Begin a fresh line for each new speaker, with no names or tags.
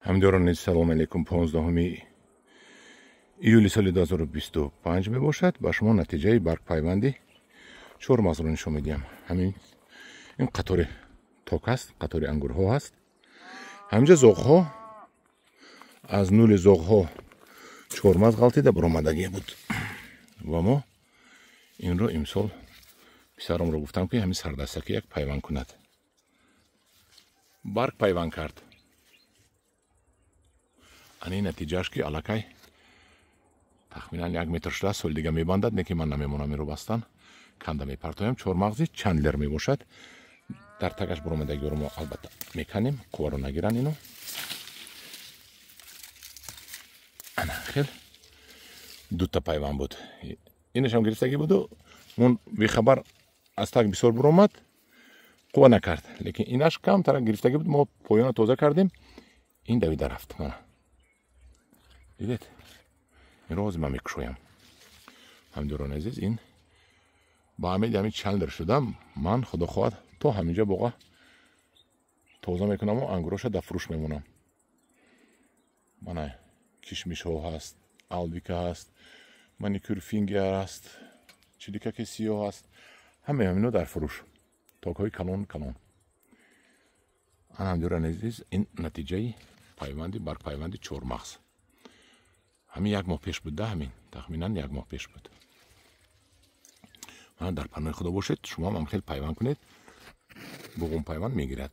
همداران سلام علیکم. 15 ایولی سال 2025 می باشد. با شما نتیجه برگ پیوندی چهارمغز رو نشون میدیم. همین این قطار تاک است، قطار انگور ها هست. همینجا زاغ ها از نول زاغ ها چهارمغز غلطیده برآمدگی بود و ما این رو امسال پسرم رو گفتم که همین سردستکی یک پیوند کند. برگ پیوند کرد. این نتیجهش که الکی تخمینا 1 متر شده سال دیگه میبندد. نه که من نمیمونم این رو بستن کنده میپرتایم. چهارمغزی چند لر میباشد. در تگش برآمدگی رو ما البته میکنیم. قوه رو نگیرن اینو. انا خیلی دو تا پیوند بود. اینش هم گرفتگی بود و اون بی خبر از تگ بسیار برآمد قوه نکرد. لیکن اینش کم تر گرفتگی بود. ما پایان تازه کردیم. این دویده رفت. من دیدید این رو من میکشویم. همداران عزیز این با همین چند لر شدم. من خدا خواهد تا همینجا بقا تازه میکنم و انگوراش در فروش میمونم. من کشمیش ها هست، الویکا هست، مانیکور فینگر هست، چلیکا کسی ها هست. همه همینو در فروش. تاک های کلان. همداران عزیز این نتیجه پیوندی برگ پیوندی چهارمغز. همین 1 ماه پیش بود. همین تخمینا 1 ماه پیش بود. در پناه خدا باشید. شما هم خیلی پیوند کنید. بقوم پیوند میگیرد.